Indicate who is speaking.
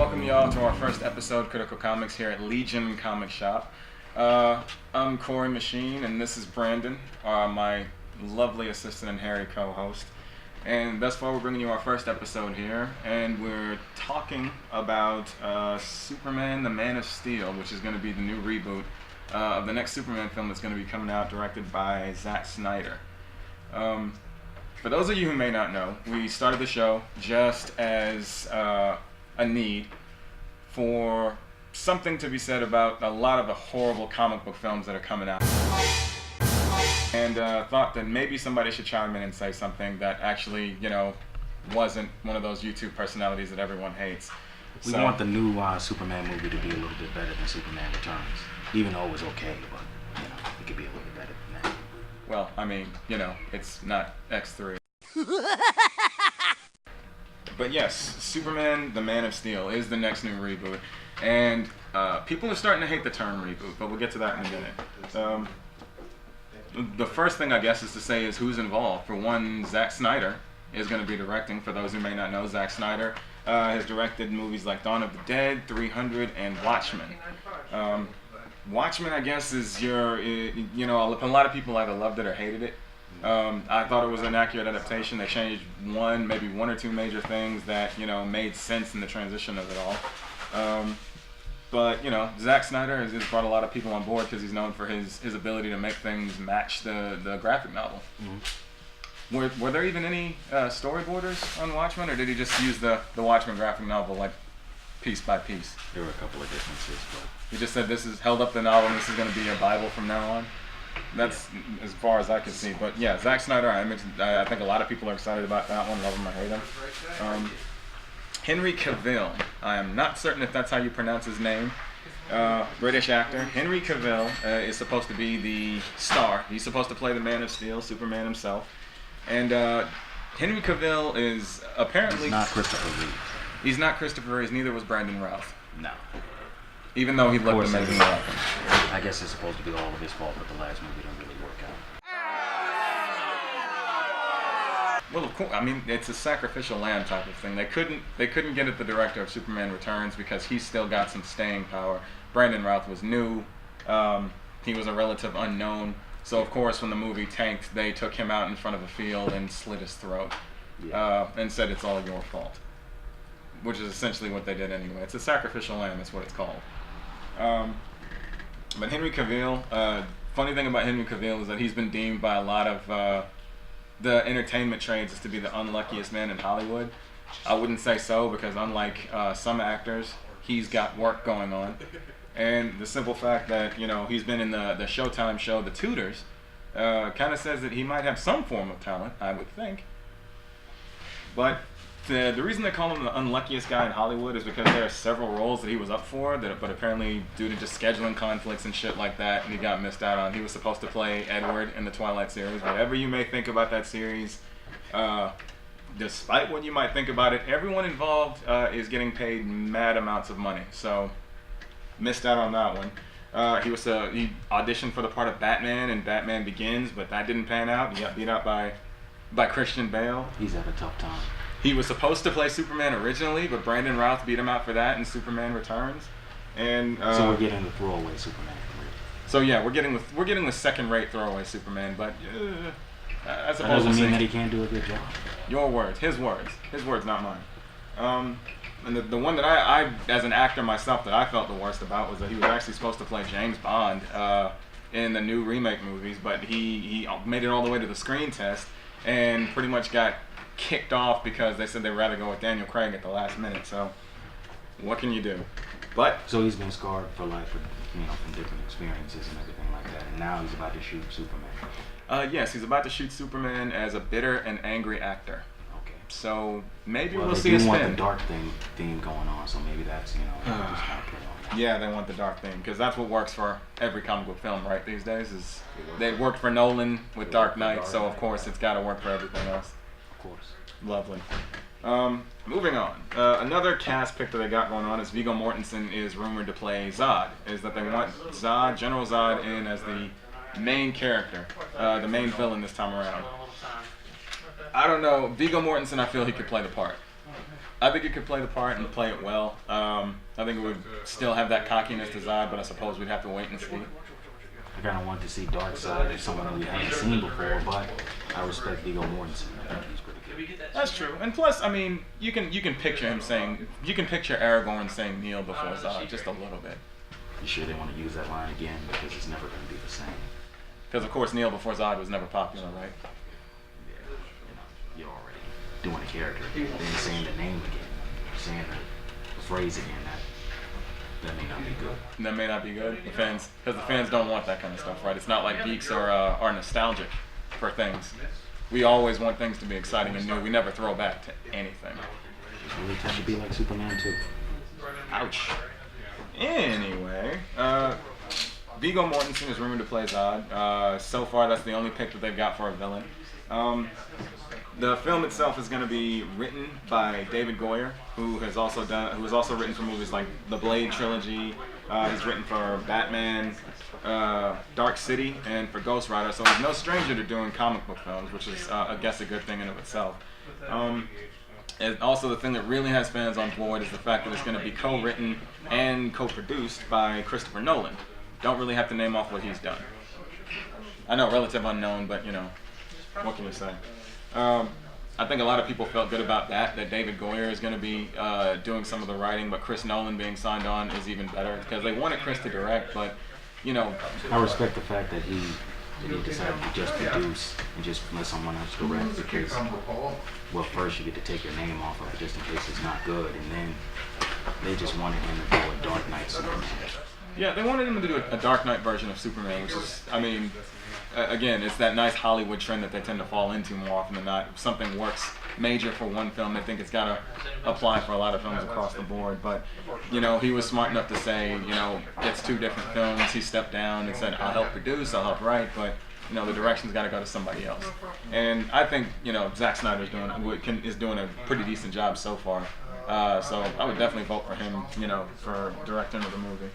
Speaker 1: welcome you all to our first episode, Critical Comix, here at Legion Comic Shop. I'm Corey Machine, and this is Brandon, my lovely assistant and hairy co-host. And thus far, we're bringing you our first episode here, and we're talking about Superman, the Man of Steel, which is going to be the new reboot of the next Superman film that's going to be coming out, directed by Zack Snyder. For those of you who may not know, we started the show just as a need for something to be said about a lot of the horrible comic book films that are coming out. And thought that maybe somebody should chime in and say something that actually, wasn't one of those YouTube personalities that everyone hates.
Speaker 2: We want the new Superman movie to be a little bit better than Superman Returns. Even though it was okay, but, it could be a little bit better than that.
Speaker 1: Well, I mean, it's not X3. But yes, Superman, the Man of Steel is the next new reboot. And people are starting to hate the term reboot, but we'll get to that in a minute. The first thing I guess is to say is who's involved. For one, Zack Snyder is going to be directing. For those who may not know, Zack Snyder has directed movies like Dawn of the Dead, 300, and Watchmen. Watchmen, I guess, is a lot of people either loved it or hated it. I thought it was an accurate adaptation. They changed maybe one or two major things that, made sense in the transition of it all. But, Zack Snyder has brought a lot of people on board because he's known for his ability to make things match the graphic novel. Mm-hmm. Were there even any storyboarders on Watchmen, or did he just use the Watchmen graphic novel, like, piece by piece?
Speaker 2: There were a couple of differences, but...
Speaker 1: He just said, this is held up the novel, and this is going to be your Bible from now on? That's as far as I can see. But yeah, Zack Snyder, I think a lot of people are excited about that one, love him or hate him. Henry Cavill, I am not certain if that's how you pronounce his name. British actor. Henry Cavill is supposed to be the star. He's supposed to play the Man of Steel, Superman himself. And Henry Cavill is apparently...
Speaker 2: He's not Christopher Reeve.
Speaker 1: He's not Christopher Reeve, neither was Brandon Routh.
Speaker 2: No.
Speaker 1: Even though he looked amazing.
Speaker 2: I guess it's supposed to be all of his fault, but the last movie didn't really work out.
Speaker 1: Well, of course, I mean, it's a sacrificial lamb type of thing. They couldn't get at the director of Superman Returns because he's still got some staying power. Brandon Routh was new. He was a relative unknown. So, of course, when the movie tanked, they took him out in front of a field and slit his throat. And said, it's all your fault. Which is essentially what they did anyway. It's a sacrificial lamb, that's what it's called. But Henry Cavill, funny thing about Henry Cavill is that he's been deemed by a lot of the entertainment trades as to be the unluckiest man in Hollywood. I wouldn't say so, because unlike some actors, he's got work going on. And the simple fact that, he's been in the Showtime show, The Tudors, kind of says that he might have some form of talent, I would think. But the reason they call him the unluckiest guy in Hollywood is because there are several roles that he was up for, but apparently due to just scheduling conflicts and shit like that, he got missed out on. He was supposed to play Edward in the Twilight series. Whatever you may think about that series, despite what you might think about it, everyone involved is getting paid mad amounts of money. So, missed out on that one. He auditioned for the part of Batman in Batman Begins, but that didn't pan out. He got beat out by Christian Bale.
Speaker 2: He's had a tough time.
Speaker 1: He was supposed to play Superman originally, but Brandon Routh beat him out for that in Superman Returns. And
Speaker 2: so we're getting the throwaway Superman.
Speaker 1: So yeah, we're getting the second-rate throwaway Superman, but I suppose
Speaker 2: that doesn't mean that he can't do a good job.
Speaker 1: Your words, his words, not mine. And the one that I, as an actor myself, that I felt the worst about was that he was actually supposed to play James Bond in the new remake movies, but he made it all the way to the screen test and pretty much got kicked off because they said they'd rather go with Daniel Craig at the last minute. So what can you do? But
Speaker 2: so he's been scarred for life, from different experiences and everything like that, and now he's about to shoot Superman.
Speaker 1: Yes, he's about to shoot Superman as a bitter and angry actor.
Speaker 2: Okay.
Speaker 1: So maybe we'll see a spin.
Speaker 2: They want the dark theme going on, so maybe that's just kind of play on that.
Speaker 1: Yeah, they want the dark theme because that's what works for every comic book film, right? These days is they worked for Nolan with Dark Knight, so of course it's got to work for everything else.
Speaker 2: Of course.
Speaker 1: Lovely. Moving on. Another cast pick that they got going on is Viggo Mortensen is rumored to play Zod. Is that they want General Zod in as the main character, the main villain this time around. I don't know. Viggo Mortensen, I feel he could play the part. I think he could play the part and play it well. I think it would still have that cockiness to Zod, but I suppose we'd have to wait and see.
Speaker 2: I kind of want to see Darkseid as someone that we haven't seen before, but I respect Viggo Mortensen. I think he's pretty good.
Speaker 1: That's true. And plus, I mean, you can picture him saying, you can picture Aragorn saying kneel before Zod just a little bit.
Speaker 2: You sure they want to use that line again? Because it's never going to be the same.
Speaker 1: Because of course, kneel before Zod was never popular, right?
Speaker 2: Yeah, you're already doing a character again, then saying the name again, saying the phrase again. That may not be good.
Speaker 1: That may not be good. Because the fans don't want that kind of stuff, right? It's not like geeks are nostalgic for things. We always want things to be exciting and new. We never throw back to anything.
Speaker 2: It's really tough to be like Superman too.
Speaker 1: Ouch. Anyway, Viggo Mortensen is rumored to play Zod. So far, that's the only pick that they've got for a villain. The film itself is going to be written by David Goyer, who has also written for movies like the Blade trilogy. He's written for Batman, Dark City, and for Ghost Rider. So he's no stranger to doing comic book films, which is, I guess, a good thing in of itself. And also, the thing that really has fans on board is the fact that it's going to be co-written and co-produced by Christopher Nolan. Don't really have to name off what he's done. I know, relative unknown, but you know, what can you say? I think a lot of people felt good about that David Goyer is going to be doing some of the writing, but Chris Nolan being signed on is even better because they wanted Chris to direct, but you know.
Speaker 2: I respect the fact that he decided to just produce and just let someone else direct because, well, first you get to take your name off of it just in case it's not good, and then they just wanted him to do a Dark Knight Superman.
Speaker 1: Yeah, they wanted him to do a Dark Knight version of Superman, which is, I mean, again, it's that nice Hollywood trend that they tend to fall into more often than not. If something works major for one film, they think it's got to apply for a lot of films across the board. But, you know, he was smart enough to say, you know, it's two different films. He stepped down and said, I'll help produce, I'll help write, but, you know, the direction's got to go to somebody else. And I think, you know, Zack Snyder is doing a pretty decent job so far. So I would definitely vote for him, you know, for directing of the movie.